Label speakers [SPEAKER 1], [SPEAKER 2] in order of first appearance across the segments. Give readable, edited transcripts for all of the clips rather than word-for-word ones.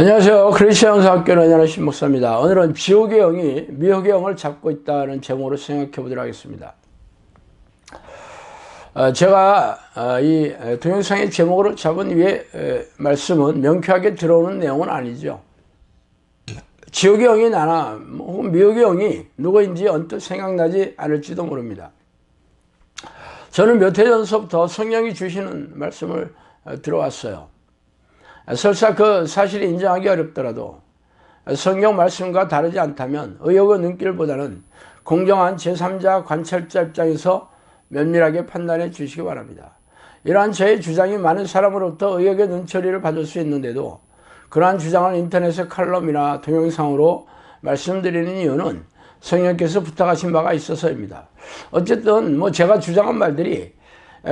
[SPEAKER 1] 안녕하세요. 크리스천사학교 연연한 신목사입니다. 오늘은 지옥의 영이 미혹의 영을 잡고 있다는 제목으로 생각해 보도록 하겠습니다. 제가 이 동영상의 제목으로 잡은 위에 말씀은 명쾌하게 들어오는 내용은 아니죠. 지옥의 영이 나나 혹은 미혹의 영이 누구인지 언뜻 생각나지 않을지도 모릅니다. 저는 몇 해 전서부터 성령이 주시는 말씀을 들어왔어요. 설사 그 사실이 인정하기 어렵더라도 성경 말씀과 다르지 않다면 의혹의 눈길보다는 공정한 제3자 관찰자 입장에서 면밀하게 판단해 주시기 바랍니다. 이러한 저의 주장이 많은 사람으로부터 의혹의 눈초리를 받을 수 있는데도 그러한 주장을 인터넷의 칼럼이나 동영상으로 말씀드리는 이유는 성령께서 부탁하신 바가 있어서입니다. 어쨌든 제가 주장한 말들이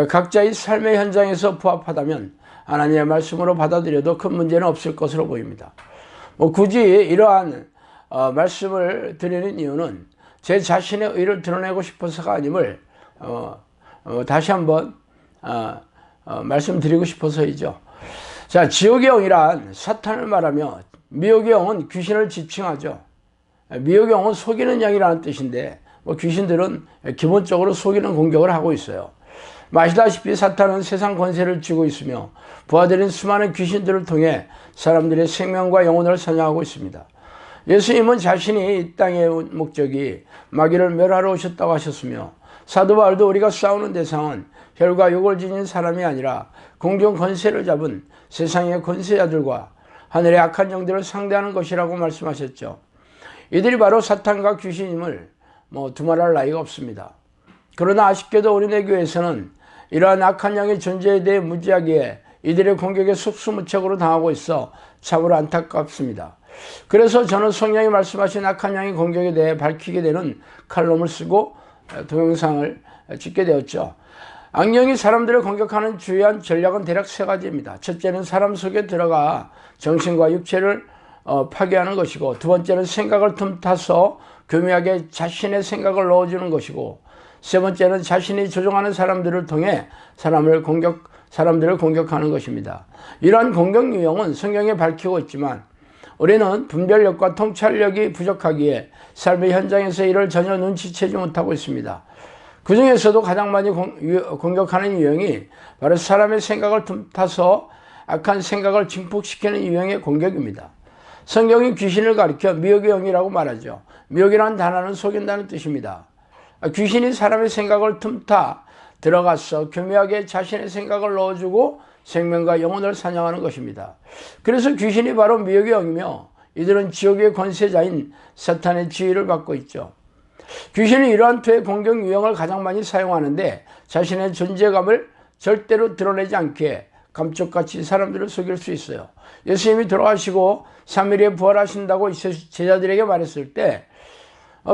[SPEAKER 1] 각자의 삶의 현장에서 부합하다면 하나님의 말씀으로 받아들여도 큰 문제는 없을 것으로 보입니다. 굳이 이러한 말씀을 드리는 이유는 제 자신의 의를 드러내고 싶어서가 아님을 다시 한번 말씀드리고 싶어서이죠. 자, 지옥의 영이란 사탄을 말하며 미혹의 영은 귀신을 지칭하죠. 미혹의 영은 속이는 영이라는 뜻인데 귀신들은 기본적으로 속이는 공격을 하고 있어요. 아시다시피 사탄은 세상 권세를 쥐고 있으며 부하들인 수많은 귀신들을 통해 사람들의 생명과 영혼을 사냥하고 있습니다. 예수님은 자신이 이 땅의 목적이 마귀를 멸하러 오셨다고 하셨으며 사도 바울도 우리가 싸우는 대상은 혈과 육을 지닌 사람이 아니라 공중 권세를 잡은 세상의 권세자들과 하늘의 악한 영들을 상대하는 것이라고 말씀하셨죠. 이들이 바로 사탄과 귀신임을 두말할 나위가 없습니다. 그러나 아쉽게도 우리네 교회에서는 이러한 악한 영의 존재에 대해 무지하기에 이들의 공격에 속수무책으로 당하고 있어 참으로 안타깝습니다. 그래서 저는 성령이 말씀하신 악한 영의 공격에 대해 밝히게 되는 칼럼을 쓰고 동영상을 찍게 되었죠. 악령이 사람들을 공격하는 주요한 전략은 대략 세 가지입니다. 첫째는 사람 속에 들어가 정신과 육체를 파괴하는 것이고, 두 번째는 생각을 틈타서 교묘하게 자신의 생각을 넣어주는 것이고, 세 번째는 자신이 조종하는 사람들을 통해 사람들을 공격하는 것입니다. 이러한 공격 유형은 성경에 밝히고 있지만 우리는 분별력과 통찰력이 부족하기에 삶의 현장에서 이를 전혀 눈치채지 못하고 있습니다. 그 중에서도 가장 많이 공격하는 유형이 바로 사람의 생각을 틈타서 악한 생각을 증폭시키는 유형의 공격입니다. 성경이 귀신을 가리켜 미혹의 영이라고 말하죠. 미혹이라는 단어는 속인다는 뜻입니다. 귀신이 사람의 생각을 틈타 들어가서 교묘하게 자신의 생각을 넣어주고 생명과 영혼을 사냥하는 것입니다. 그래서 귀신이 바로 미혹의 영이며 이들은 지옥의 권세자인 사탄의 지휘를 받고 있죠. 귀신은 이러한 투의 공격 유형을 가장 많이 사용하는데 자신의 존재감을 절대로 드러내지 않게 감쪽같이 사람들을 속일 수 있어요. 예수님이 돌아가시고 3일에 부활하신다고 제자들에게 말했을 때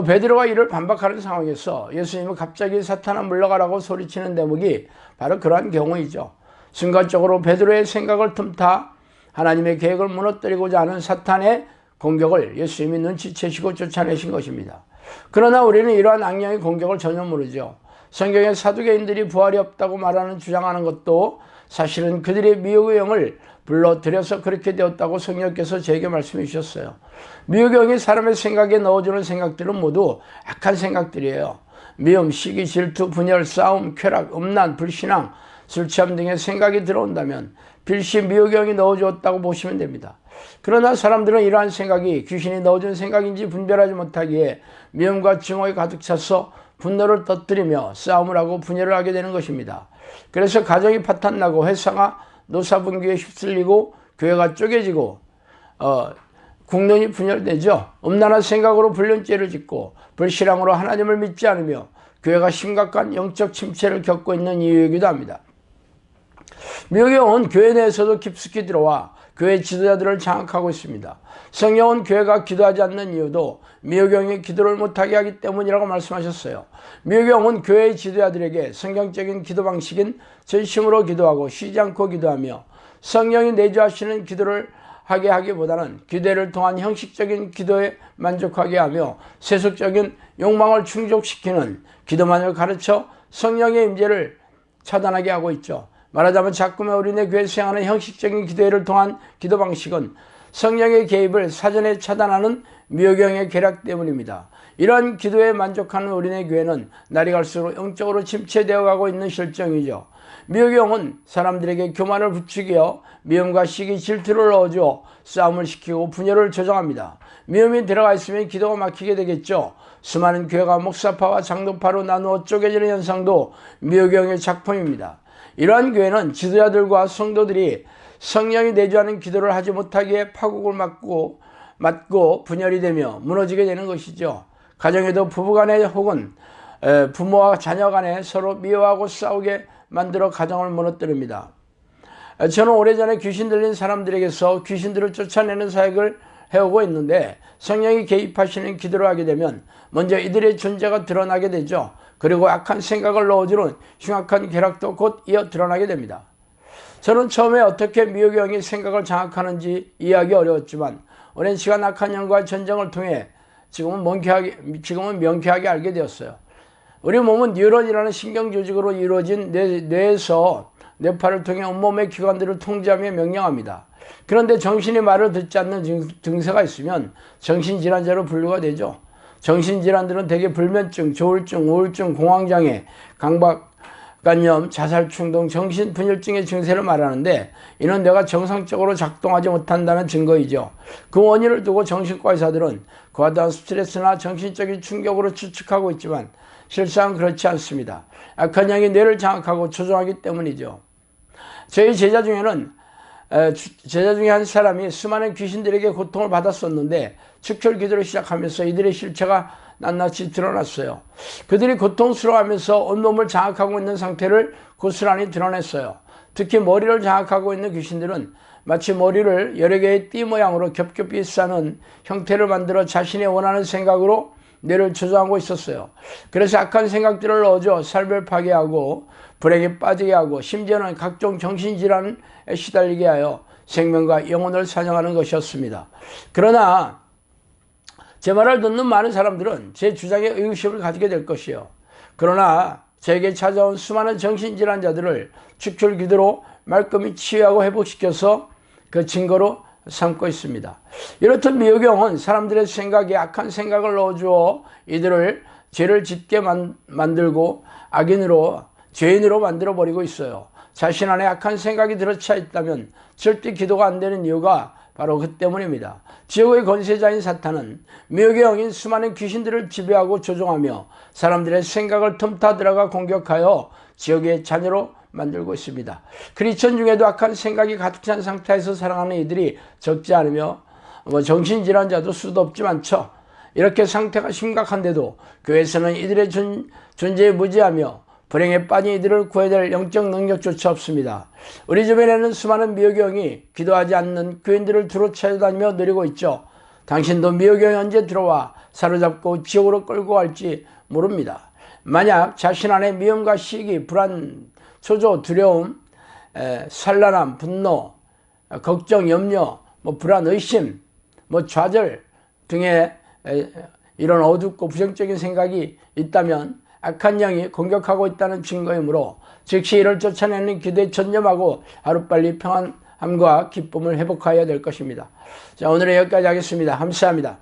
[SPEAKER 1] 베드로가 이를 반박하는 상황에서 예수님은 갑자기 사탄아 물러가라고 소리치는 대목이 바로 그러한 경우이죠. 순간적으로 베드로의 생각을 틈타 하나님의 계획을 무너뜨리고자 하는 사탄의 공격을 예수님이 눈치채시고 쫓아내신 것입니다. 그러나 우리는 이러한 악령의 공격을 전혀 모르죠. 성경의 사두개인들이 부활이 없다고 주장하는 것도 사실은 그들의 미혹의 영을 불러들여서 그렇게 되었다고 성령께서 저에게 말씀해 주셨어요. 미혹의 영이 사람의 생각에 넣어주는 생각들은 모두 악한 생각들이에요. 미움, 시기, 질투, 분열, 싸움, 쾌락, 음란, 불신앙, 술 취함 등의 생각이 들어온다면 필시 미혹의 영이 넣어주었다고 보시면 됩니다. 그러나 사람들은 이러한 생각이 귀신이 넣어준 생각인지 분별하지 못하기에 미움과 증오에 가득 차서 분노를 터뜨리며 싸움을 하고 분열을 하게 되는 것입니다. 그래서 가정이 파탄나고 회사가 노사분규에 휩쓸리고 교회가 쪼개지고 국론이 분열되죠. 음란한 생각으로 불륜죄를 짓고 불신앙으로 하나님을 믿지 않으며 교회가 심각한 영적 침체를 겪고 있는 이유이기도 합니다. 미혹의 영은 교회 내에서도 깊숙이 들어와 교회 지도자들을 장악하고 있습니다. 성령은 교회가 기도하지 않는 이유도 미혹의 영이 기도를 못하게 하기 때문이라고 말씀하셨어요. 미혹의 영은 교회의 지도자들에게 성경적인 기도 방식인 전심으로 기도하고 쉬지 않고 기도하며 성령이 내주하시는 기도를 하게 하기보다는 기도를 통한 형식적인 기도에 만족하게 하며 세속적인 욕망을 충족시키는 기도만을 가르쳐 성령의 임재를 차단하게 하고 있죠. 말하자면 자꾸만 우리네 교회 수행하는 형식적인 기도회를 통한 기도 방식은 성령의 개입을 사전에 차단하는 미혹영의 계략 때문입니다. 이러한 기도에 만족하는 우리네 교회는 날이 갈수록 영적으로 침체되어 가고 있는 실정이죠. 미혹영은 사람들에게 교만을 부추겨 미움과 시기, 질투를 넣어주어 싸움을 시키고 분열을 조장합니다. 미움이 들어가 있으면 기도가 막히게 되겠죠. 수많은 교회가 목사파와 장로파로 나누어 쪼개지는 현상도 미혹영의 작품입니다. 이러한 교회는 지도자들과 성도들이 성령이 내주하는 기도를 하지 못하기에 파국을 맞고 분열이 되며 무너지게 되는 것이죠. 가정에도 부부간에 혹은 부모와 자녀 간에 서로 미워하고 싸우게 만들어 가정을 무너뜨립니다. 저는 오래전에 귀신 들린 사람들에게서 귀신들을 쫓아내는 사역을 해오고 있는데, 성령이 개입하시는 기도를 하게 되면 먼저 이들의 존재가 드러나게 되죠. 그리고 악한 생각을 넣어주는 흉악한 계략도 곧 이어 드러나게 됩니다. 저는 처음에 어떻게 미혹영이 생각을 장악하는지 이해하기 어려웠지만 오랜 시간 악한 영과 전쟁을 통해 지금은 명쾌하게 알게 되었어요. 우리 몸은 뉴런이라는 신경조직으로 이루어진 뇌에서 뇌파를 통해 온몸의 기관들을 통제하며 명령합니다. 그런데 정신이 말을 듣지 않는 증세가 있으면 정신질환자로 분류가 되죠. 정신질환들은 대개 불면증, 조울증, 우울증, 공황장애, 강박관념, 자살충동, 정신분열증의 증세를 말하는데, 이는 뇌가 정상적으로 작동하지 못한다는 증거이죠. 그 원인을 두고 정신과 의사들은 과다한 스트레스나 정신적인 충격으로 추측하고 있지만 실상 그렇지 않습니다. 악한 영이 뇌를 장악하고 조종하기 때문이죠. 저희 제자 중에 한 사람이 수많은 귀신들에게 고통을 받았었는데 축혈 기도를 시작하면서 이들의 실체가 낱낱이 드러났어요. 그들이 고통스러워하면서 온몸을 장악하고 있는 상태를 고스란히 드러냈어요. 특히 머리를 장악하고 있는 귀신들은 마치 머리를 여러 개의 띠 모양으로 겹겹이 싸는 형태를 만들어 자신이 원하는 생각으로 뇌를 조종하고 있었어요. 그래서 악한 생각들을 넣어줘 삶을 파괴하고 불행에 빠지게 하고 심지어는 각종 정신질환에 시달리게 하여 생명과 영혼을 사냥하는 것이었습니다. 그러나 제 말을 듣는 많은 사람들은 제 주장에 의구심을 가지게 될 것이요. 그러나 제게 찾아온 수많은 정신질환자들을 축혈 기도로 말끔히 치유하고 회복시켜서 그 증거로 삼고 있습니다. 이렇듯 미혹영은 사람들의 생각에 악한 생각을 넣어주어 이들을 죄를 짓게 만들고 죄인으로 만들어버리고 있어요. 자신 안에 악한 생각이 들어차 있다면 절대 기도가 안 되는 이유가 바로 그 때문입니다. 지옥의 권세자인 사탄은 미혹의 영인 수많은 귀신들을 지배하고 조종하며 사람들의 생각을 틈타 들어가 공격하여 지옥의 자녀로 만들고 있습니다. 크리스천 중에도 악한 생각이 가득 찬 상태에서 살아가는 이들이 적지 않으며 정신질환자도 수도 없지 많죠. 이렇게 상태가 심각한데도 교회에서는 이들의 존재에 무지하며 불행에 빠진 이들을 구해낼 영적 능력조차 없습니다. 우리 주변에는 수많은 미혹의 영이 기도하지 않는 교인들을 두루 찾아다니며 누리고 있죠. 당신도 미혹의 영이 언제 들어와 사로잡고 지옥으로 끌고 갈지 모릅니다. 만약 자신 안에 미움과 시기, 불안, 초조, 두려움, 산란함, 분노, 걱정, 염려, 불안, 의심, 좌절 등의 이런 어둡고 부정적인 생각이 있다면 악한 영이 공격하고 있다는 증거이므로 즉시 이를 쫓아내는 기도에 전념하고 하루빨리 평안함과 기쁨을 회복하여야 될 것입니다. 자, 오늘은 여기까지 하겠습니다. 감사합니다.